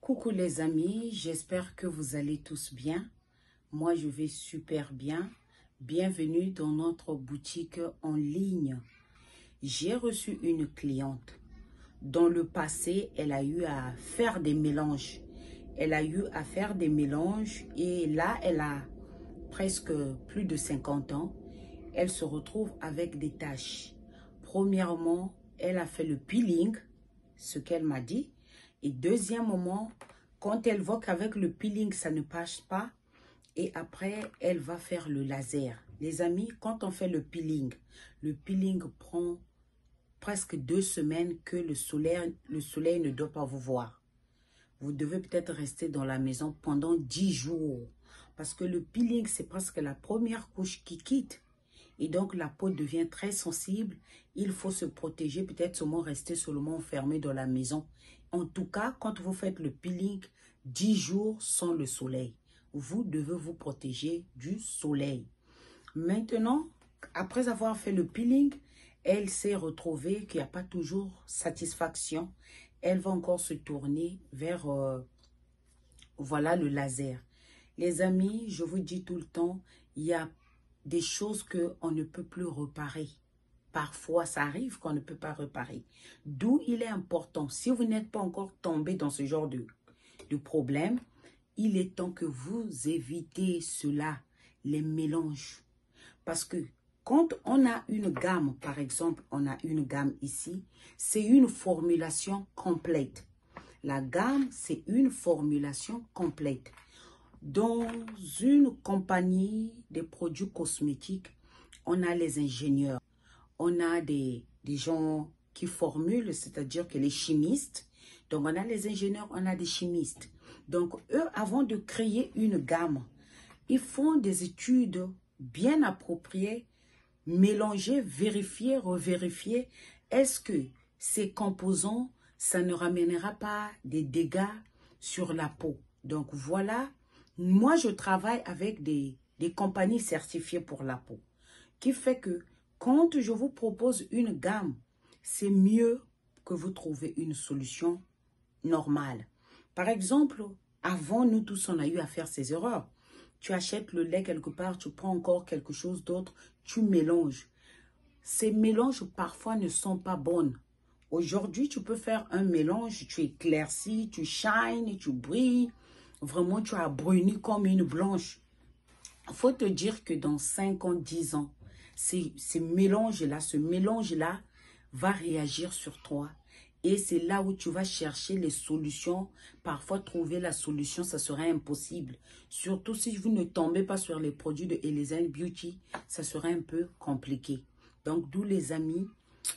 Coucou les amis, j'espère que vous allez tous bien. Moi, je vais super bien. Bienvenue dans notre boutique en ligne. J'ai reçu une cliente. Dans le passé, elle a eu à faire des mélanges. Et là, elle a presque plus de 50 ans. Elle se retrouve avec des taches. Premièrement, elle a fait le peeling, ce qu'elle m'a dit. Et deuxièmement, quand elle voit qu'avec le peeling, ça ne passe pas, et après, elle va faire le laser. Les amis, quand on fait le peeling prend presque 2 semaines que le soleil ne doit pas vous voir. Vous devez peut-être rester dans la maison pendant 10 jours. Parce que le peeling, c'est presque la première couche qui quitte. Et donc, la peau devient très sensible. Il faut se protéger, peut-être seulement rester seulement enfermé dans la maison. En tout cas, quand vous faites le peeling, 10 jours sans le soleil. Vous devez vous protéger du soleil. Maintenant, après avoir fait le peeling, elle s'est retrouvée qu'il n'y a pas toujours satisfaction. Elle va encore se tourner vers voilà, le laser. Les amis, je vous dis tout le temps, il y a des choses qu'on ne peut plus réparer. Parfois, ça arrive qu'on ne peut pas réparer. D'où il est important, si vous n'êtes pas encore tombé dans ce genre de problème, il est temps que vous évitez cela, les mélanges. Parce que quand on a une gamme, par exemple, on a une gamme ici, c'est une formulation complète. La gamme, c'est une formulation complète. Dans une compagnie de produits cosmétiques, on a les ingénieurs. On a des gens qui formulent, c'est-à-dire que les chimistes. Donc, on a les ingénieurs, on a des chimistes. Donc, eux, avant de créer une gamme, ils font des études bien appropriées, mélanger, vérifier, revérifier. Est-ce que ces composants, ça ne ramènera pas des dégâts sur la peau? Donc, voilà. Moi, je travaille avec des compagnies certifiées pour la peau. Qui fait que quand je vous propose une gamme, c'est mieux que vous trouviez une solution normale. Par exemple, avant, nous tous, on a eu à faire ces erreurs. Tu achètes le lait quelque part, tu prends encore quelque chose d'autre, tu mélanges. Ces mélanges, parfois, ne sont pas bonnes. Aujourd'hui, tu peux faire un mélange, tu éclaircis, tu shines, tu brilles. Vraiment, tu as bruni comme une blanche. Il faut te dire que dans 5 ans, 10 ans, ce mélange-là va réagir sur toi. Et c'est là où tu vas chercher les solutions. Parfois, trouver la solution, ça serait impossible. Surtout si vous ne tombez pas sur les produits de Elezen Beauty, ça serait un peu compliqué. Donc, d'où les amis,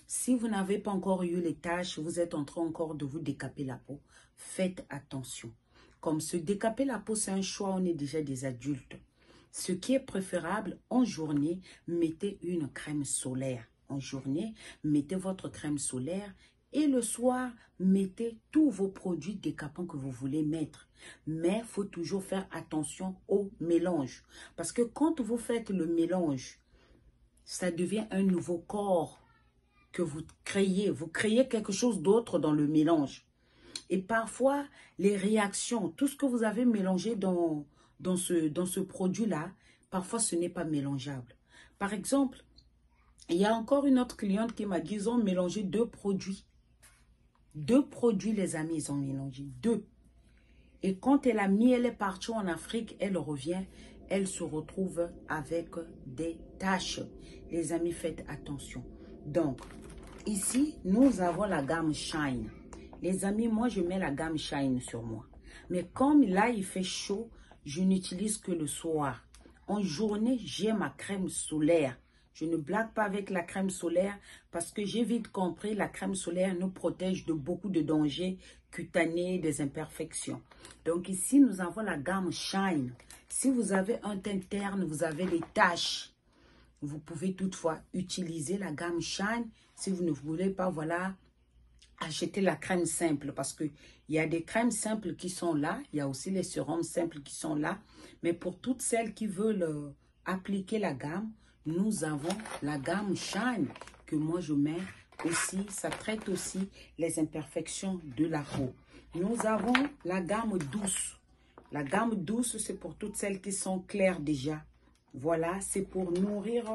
si vous n'avez pas encore eu les taches, vous êtes en train encore de vous décaper la peau, faites attention. Comme se décaper la peau, c'est un choix, on est déjà des adultes. Ce qui est préférable, en journée, mettez une crème solaire. En journée, mettez votre crème solaire et le soir, mettez tous vos produits décapants que vous voulez mettre. Mais il faut toujours faire attention au mélange. Parce que quand vous faites le mélange, ça devient un nouveau corps que vous créez. Vous créez quelque chose d'autre dans le mélange. Et parfois, les réactions, tout ce que vous avez mélangé dans ce produit-là, parfois ce n'est pas mélangeable. Par exemple, il y a encore une autre cliente qui m'a dit, ils ont mélangé 2 produits. 2 produits, les amis, ils ont mélangé 2. Et quand elle est partie en Afrique, elle revient, elle se retrouve avec des taches. Les amis, faites attention. Donc, ici, nous avons la gamme Shine. Les amis, moi, je mets la gamme Shine sur moi. Mais comme là, il fait chaud, je n'utilise que le soir. En journée, j'ai ma crème solaire. Je ne blague pas avec la crème solaire parce que j'ai vite compris, la crème solaire nous protège de beaucoup de dangers cutanés, des imperfections. Donc ici, nous avons la gamme Shine. Si vous avez un teint terne, vous avez des taches, vous pouvez toutefois utiliser la gamme Shine. Si vous ne voulez pas, voilà, acheter la crème simple parce qu'il y a des crèmes simples qui sont là. Il y a aussi les sérums simples qui sont là. Mais pour toutes celles qui veulent appliquer la gamme, nous avons la gamme Shine que moi je mets aussi. Ça traite aussi les imperfections de la peau. Nous avons la gamme douce. La gamme douce, c'est pour toutes celles qui sont claires déjà. Voilà, c'est pour nourrir,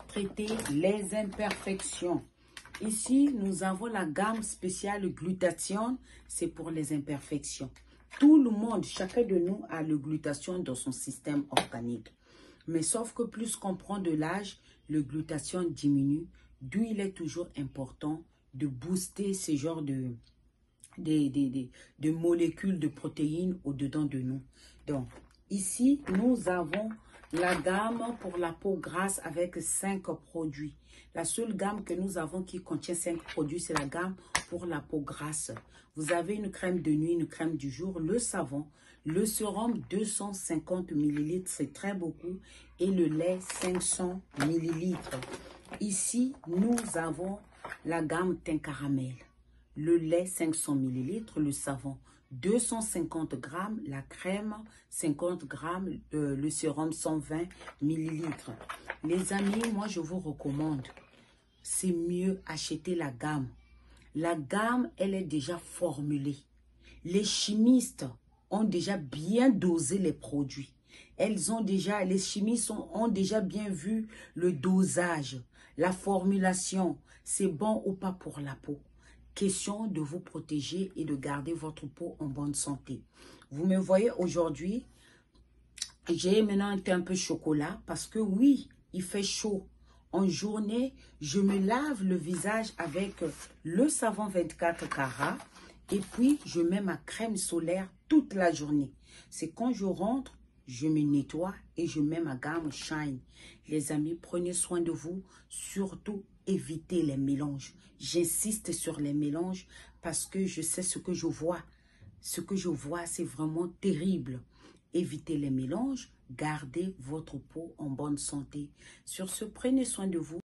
traiter les imperfections. Ici, nous avons la gamme spéciale glutathione, c'est pour les imperfections. Tout le monde, chacun de nous a le glutathione dans son système organique. Mais sauf que plus qu'on prend de l'âge, le glutathione diminue, d'où il est toujours important de booster ce genre de molécules de protéines au-dedans de nous. Donc, ici, nous avons la gamme pour la peau grasse avec 5 produits. La seule gamme que nous avons qui contient 5 produits, c'est la gamme pour la peau grasse. Vous avez une crème de nuit, une crème du jour, le savon, le sérum 250 ml, c'est très beaucoup, et le lait 500 ml. Ici, nous avons la gamme teint caramel. Le lait 500 ml, le savon 250 grammes, la crème 50 grammes, le sérum 120 ml. Les amis, moi je vous recommande, c'est mieux acheter la gamme. La gamme, elle est déjà formulée. Les chimistes ont déjà bien dosé les produits. Les chimistes ont déjà bien vu le dosage, la formulation, c'est bon ou pas pour la peau. Question de vous protéger et de garder votre peau en bonne santé. Vous me voyez aujourd'hui, j'ai maintenant été un peu chocolat parce que oui, il fait chaud. En journée, je me lave le visage avec le savon 24 carats et puis je mets ma crème solaire toute la journée. C'est quand je rentre, je me nettoie et je mets ma gamme Shine. Les amis, prenez soin de vous, surtout évitez les mélanges. J'insiste sur les mélanges parce que je sais ce que je vois. Ce que je vois, c'est vraiment terrible. Évitez les mélanges, gardez votre peau en bonne santé. Sur ce, prenez soin de vous.